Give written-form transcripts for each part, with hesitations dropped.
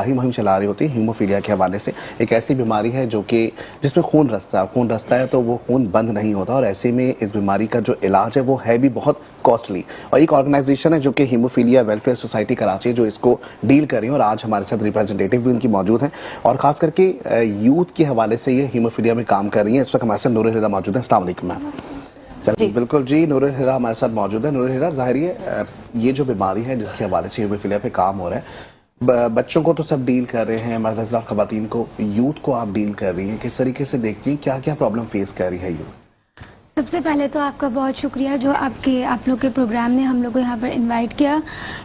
اصلاحی مہم چلا رہی ہوتی ہے ہیموفیلیا کے حوالے سے. ایک ایسی بیماری ہے جو کہ جس میں خون رستا ہے تو وہ خون بند نہیں ہوتا, اور ایسے میں اس بیماری کا جو علاج ہے وہ ہے بھی بہت کاسٹلی. اور ایک آرگنائزیشن ہے جو کہ ہیموفیلیا ویلفیئر سوسائٹی کراچی جو اس کو ڈیل کر رہی ہیں, اور آج ہمارے ساتھ ریپرزنٹیٹو بھی ان کی موجود ہیں, اور خاص کر کے یوتھ کے حوالے سے یہ ہیموفیلیا میں کام کر رہی ہیں. اس وقت ہمارے ساتھ نور الہدا موجود ہیں. السلام علیکم میم. چلیے بالکل جی, نور الہدا ہمارے ساتھ موجود ہے. نور الہدا, ظاہر ہے یہ جو بیماری ہے جس کے حوالے سے ہیموفیلیا پہ کام ہو رہا ہے, بچوں کو تو سب ڈیل کر رہے ہیں, مرد حضرات خواتین کو, یوتھ کو آپ ڈیل کر رہی ہیں, کس طریقے سے دیکھتی ہیں, کیا کیا پرابلم فیس کر رہی ہے یوتھ؟ سب سے پہلے تو آپ کا بہت شکریہ جو آپ لوگ کے پروگرام نے ہم لوگ کو یہاں پر انوائٹ کیا.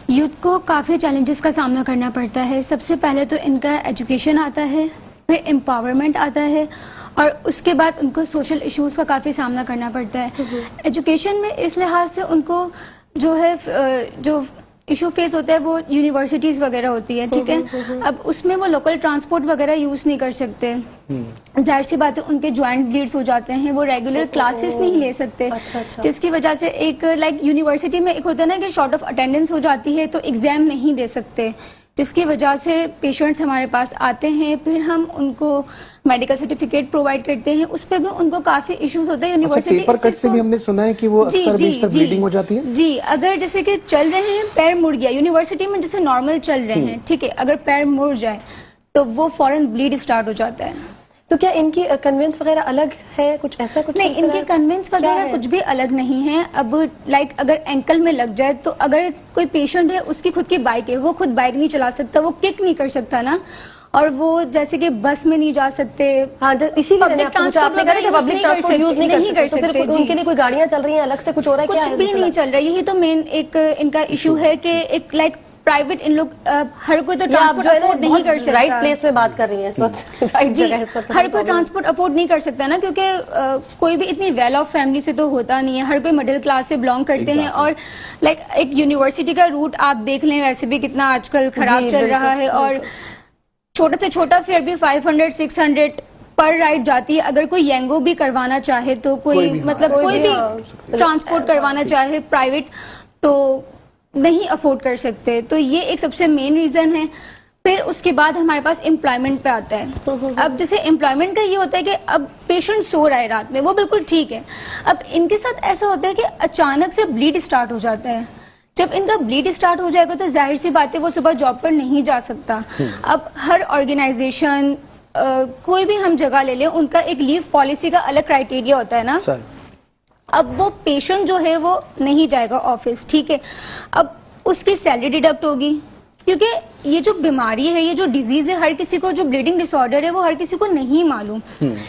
یوتھ کو کافی چیلنجز کا سامنا کرنا پڑتا ہے. سب سے پہلے تو ان کا ایجوکیشن آتا ہے, پھر امپاورمنٹ آتا ہے, اور اس کے بعد ان کو سوشل ایشوز کا کافی سامنا کرنا پڑتا ہے. ایجوکیشن میں اس لحاظ سے ان کو جو ہے جو ایشو فیس ہوتا ہے وہ یونیورسٹیز وغیرہ ہوتی ہے, ٹھیک ہے. اب اس میں وہ لوکل ٹرانسپورٹ وغیرہ یوز نہیں کر سکتے, ظاہر سی بات ہے ان کے جوائنٹ بلیڈز ہو جاتے ہیں, وہ ریگولر کلاسز نہیں لے سکتے, جس کی وجہ سے ایک لائک یونیورسٹی میں ایک ہوتا ہے نا کہ شارٹ آف اٹینڈنس ہو جاتی ہے تو ایگزام نہیں دے سکتے, جس کی وجہ سے پیشنٹس ہمارے پاس آتے ہیں. پھر ہم ان کو میڈیکل سرٹیفکیٹ پرووائڈ کرتے ہیں, اس پہ بھی ان کو کافی ایشوز ہوتے ہیں. یونیورسٹی پیپر کٹ سے بھی ہم نے سنا ہے کہ وہ اکثر بیشتر بلیڈنگ ہو جاتی ہے. جی, اگر جیسے کہ چل رہے ہیں پیر مڑ گیا, یونیورسٹی میں جیسے نارمل چل رہے ہیں, ٹھیک ہے, اگر پیر مڑ جائے تو وہ فوراً بلیڈ اسٹارٹ ہو جاتا ہے. تو کیا ان کی کنوینس وغیرہ الگ ہے, کچھ ایسا کچھ نہیں, ان کے کنوینس وغیرہ کچھ بھی الگ نہیں ہے. اب لائک اگر اینکل میں لگ جائے تو اگر کوئی پیشنٹ ہے اس کی خود کی بائک ہے, وہ خود بائک نہیں چلا سکتا, وہ کک نہیں کر سکتا نا, اور وہ جیسے کہ بس میں نہیں جا سکتے. ہاں, اسی لیے پبلک ٹرانسپورٹ یوز نہیں کر سکتے. ان کے لیے کوئی گاڑیاں چل رہی ہیں الگ سے, کچھ ہو رہا ہے, کچھ بھی نہیں چل رہا. یہی تو مین ایک ان کا ایشو ہے کہ ایک لائک پرائیویٹ ان لوگ ہر کوئی تو ٹرانسپورٹ افورڈ نہیں کر سکتا. رائٹ پلیس میں بات کر رہی ہیں اس وقت, جی, ہر کوئی ٹرانسپورٹ افورڈ نہیں کر سکتا نا, کیونکہ کوئی بھی اتنی ویل آف فیملی سے تو ہوتا نہیں ہے, ہر کوئی مڈل کلاس سے بلانگ کرتے ہیں. اور لائک ایک یونیورسٹی کا روٹ آپ دیکھ لیں ویسے بھی کتنا آج کل خراب چل رہا ہے, اور چھوٹا سے چھوٹا فیئر بھی 500-600 پر رائڈ جاتی ہے. اگر کوئی ینگو بھی کروانا چاہے تو کوئی مطلب کوئی بھی ٹرانسپورٹ کروانا چاہے پرائیویٹ تو نہیں افورڈ کر سکتے. تو یہ ایک سب سے مین ریزن ہے. پھر اس کے بعد ہمارے پاس امپلائمنٹ پہ آتا ہے. اب جیسے امپلائمنٹ کا یہ ہوتا ہے کہ اب پیشنٹ سو رہا ہے رات میں, وہ بالکل ٹھیک ہے, اب ان کے ساتھ ایسا ہوتا ہے کہ اچانک سے بلیڈ اسٹارٹ ہو جاتا ہے. جب ان کا بلیڈ اسٹارٹ ہو جائے گا تو ظاہر سی بات ہے وہ صبح جاب پر نہیں جا سکتا. اب ہر آرگنائزیشن کوئی بھی ہم جگہ لے لیں, ان کا ایک لیو پالیسی کا الگ کرائٹیریا ہوتا ہے نا. اب وہ پیشنٹ جو ہے وہ نہیں جائے گا آفس, ٹھیک ہے, اب اس کی سیلری ڈیڈکٹ ہوگی, کیونکہ یہ جو بیماری ہے, یہ جو ڈیزیز ہے, ہر کسی کو جو بلیڈنگ ڈس آرڈر ہے وہ ہر کسی کو نہیں معلوم,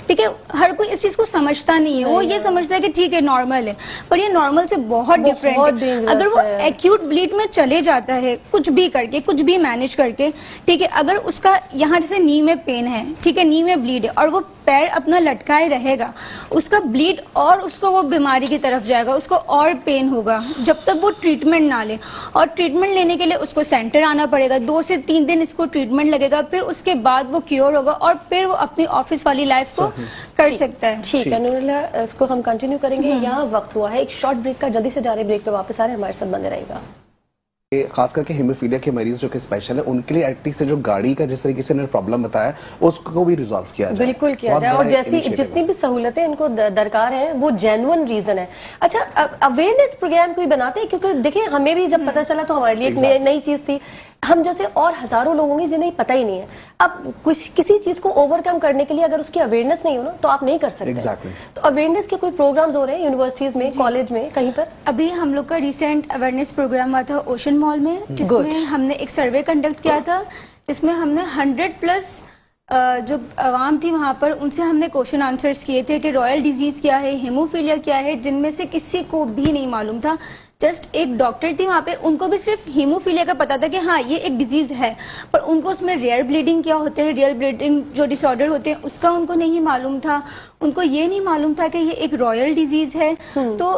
ٹھیک ہے, ہر کوئی اس چیز کو سمجھتا نہیں ہے. وہ یہ سمجھتا ہے کہ ٹھیک ہے نارمل ہے, پر یہ نارمل سے بہت ڈفرینٹ ہے. اگر وہ ایکیوٹ بلیڈ میں چلے جاتا ہے کچھ بھی کر کے, کچھ بھی مینج کر کے, ٹھیک ہے, اگر اس کا یہاں جیسے نی میں پین ہے, ٹھیک ہے, نی میں بلیڈ ہے, اور وہ پیر اپنا لٹکائے رہے گا, اس کا بلیڈ اور اس کو وہ بیماری کی طرف جائے گا, اس کو اور پین ہوگا جب تک وہ ٹریٹمنٹ نہ لے. اور ٹریٹمنٹ لینے کے لیے اس کو سینٹر آنا پڑے گا, 2 سے 3 دن اس کو ٹریٹمنٹ لگے گا, پھر اس کے بعد وہ کیور ہوگا, اور پھر وہ اپنی آفس والی لائف کو کر سکتا ہے. ٹھیک ہے نوراللہ, اس کو ہم کنٹینیو کریں گے. یہاں وقت ہوا ہے ایک شارٹ بریک کا, جلدی سے جا رہے بریک پہ واپس آ رہے ہیں, ہمارے ساتھ بنے رہے گا. خاص کر کے ہیموفیلیا کے مریض جو کہ اسپیشل ہے, ان کے لیے ایٹ لیسٹ جو گاڑی کا جس طریقے سے انہوں نے پرابلم بتایا اس کو بھی ریزالو کیا جائے. بالکل کیا جائے, اور جیسی جتنی بھی سہولتیں ان کو درکار ہیں وہ جینوئن ریزن ہے. اچھا, اویئرنیس پروگرام کوئی بناتے ہیں, کیونکہ دیکھیں ہمیں بھی جب پتہ چلا تو ہمارے لیے ایک نئی چیز تھی. ہم جیسے اور ہزاروں لوگ ہوں گے جنہیں پتہ ہی نہیں ہے. اب کسی چیز کو اوور کم کرنے کے لیے اگر اس کی اویئرنیس نہیں ہو نا تو آپ نہیں کر سکتے. تو اویئرنیس کے کوئی پروگرامز ہو رہے ہیں یونیورسٹیز میں, کالج میں, کہیں پر؟ ابھی ہم لوگ کا ریسنٹ اویئرنیس پروگرام ہوا تھا اوشن مال میں, جس میں ہم نے ایک سروے کنڈکٹ کیا تھا, جس میں ہم نے 100+ جو عوام تھی وہاں پر, ان سے ہم نے کوشچن آنسرز کیے تھے کہ رائل ڈیزیز کیا ہے, ہیموفیلیا کیا ہے, جن میں سے کسی کو بھی نہیں معلوم تھا. جسٹ ایک ڈاکٹر تھی وہاں پہ, ان کو بھی صرف ہیموفیلیا کا پتا تھا کہ ہاں یہ ایک ڈیزیز ہے, پر ان کو اس میں ریئر بلیڈنگ کیا ہوتے ہیں, ریئر بلیڈنگ جو ڈس آرڈر ہوتے ہیں اس کا ان کو نہیں معلوم تھا. ان کو یہ نہیں معلوم تھا کہ یہ ایک رائل ڈیزیز ہے. تو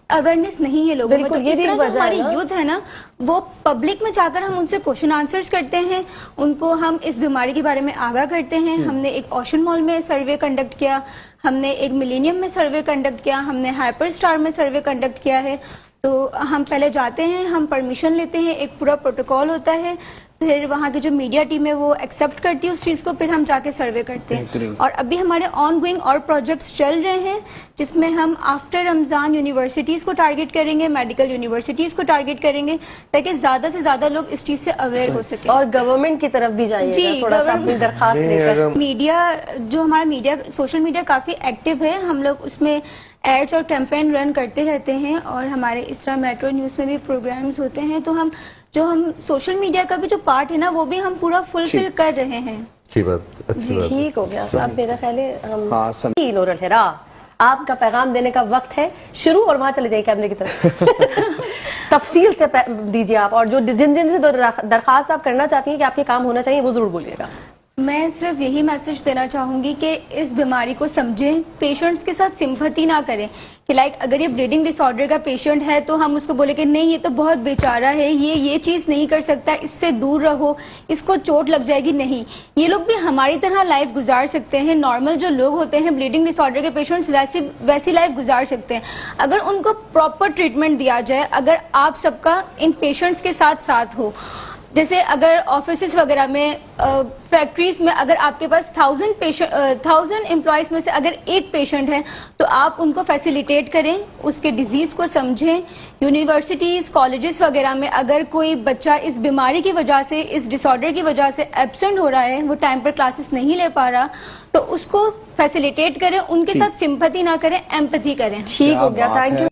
اویئرنیس نہیں ہے لوگوں میں. تو اس طرح جو ہماری یوتھ ہے نا, وہ پبلک میں جا کر ہم ان سے کوشچن آنسرز کرتے ہیں, ان کو ہم اس بیماری کے بارے میں آگاہ کرتے ہیں. ہم نے ایک اوشن مال میں سروے کنڈکٹ کیا, ہم نے ایک ملینیم میں سروے کنڈکٹ کیا, ہم نے ہائپر اسٹار میں سروے کنڈکٹ کیا ہے. تو ہم پہلے جاتے ہیں, ہم پرمیشن لیتے ہیں, ایک پورا پروٹوکول ہوتا ہے, پھر وہاں کی جو میڈیا ٹیم ہے وہ ایکسیپٹ کرتی ہے اس چیز کو, پھر ہم جا کے سروے کرتے ہیں. بہترین. اور ابھی ہمارے آن گوئنگ اور پروجیکٹس چل رہے ہیں جس میں ہم آفٹر رمضان یونیورسٹیز کو ٹارگیٹ کریں گے, میڈیکل یونیورسٹیز کو ٹارگیٹ کریں گے, تاکہ زیادہ سے زیادہ لوگ اس چیز سے اویئر ہو سکیں. اور گورنمنٹ کی طرف بھی جائیے جی, تھوڑا سا اپنی درخواست لے کر. میڈیا جو ہمارا میڈیا سوشل میڈیا کافی ایکٹیو ہے, ہم لوگ اس میں ایڈس اور کیمپین رن کرتے رہتے ہیں, اور ہمارے اس طرح میٹرو نیوز میں بھی پروگرامز ہوتے ہیں. تو ہم سوشل میڈیا کا بھی جو پارٹ ہے نا وہ بھی ہم پورا فلفل کر رہے ہیں. اچھی بات, اچھی بات. ٹھیک ہو گیا. اب میرا خیال ہے ہم ہاں, نور الحرا آپ کا پیغام دینے کا وقت ہے شروع, اور وہاں چلے جائیں کیمرے کی طرف. تفصیل سے دیجیے آپ, اور جو جن سے درخواست آپ کرنا چاہتی ہیں کہ آپ کے کام ہونا چاہیے وہ ضرور بولیے گا. میں صرف یہی میسج دینا چاہوں گی کہ اس بیماری کو سمجھیں, پیشنٹس کے ساتھ سمپتھی نہ کریں کہ لائک اگر یہ بلیڈنگ ڈس آرڈر کا پیشنٹ ہے تو ہم اس کو بولے کہ نہیں یہ تو بہت بیچارہ ہے, یہ چیز نہیں کر سکتا, اس سے دور رہو, اس کو چوٹ لگ جائے گی. نہیں, یہ لوگ بھی ہماری طرح لائف گزار سکتے ہیں. نارمل جو لوگ ہوتے ہیں بلیڈنگ ڈس آرڈر کے پیشنٹس ویسی لائف گزار سکتے ہیں اگر ان کو پراپر ٹریٹمنٹ دیا جائے, اگر آپ سب کا ان پیشنٹس کے ساتھ ہو. جیسے اگر آفیسز وغیرہ میں, فیکٹریز میں اگر آپ کے پاس 1000 امپلائیز میں سے اگر ایک پیشنٹ ہے تو آپ ان کو فیسیلیٹیٹ کریں, اس کے ڈیزیز کو سمجھیں. یونیورسٹیز, کالجز وغیرہ میں اگر کوئی بچہ اس بیماری کی وجہ سے, اس ڈس آرڈر کی وجہ سے ایبسینٹ ہو رہا ہے, وہ ٹائم پر کلاسز نہیں لے پا رہا, تو اس کو فیسیلیٹیٹ کریں, ان کے ساتھ سمپتھی نہ کریں, ایمپتھی کریں. ٹھیک ہو گیا, تھینک یو.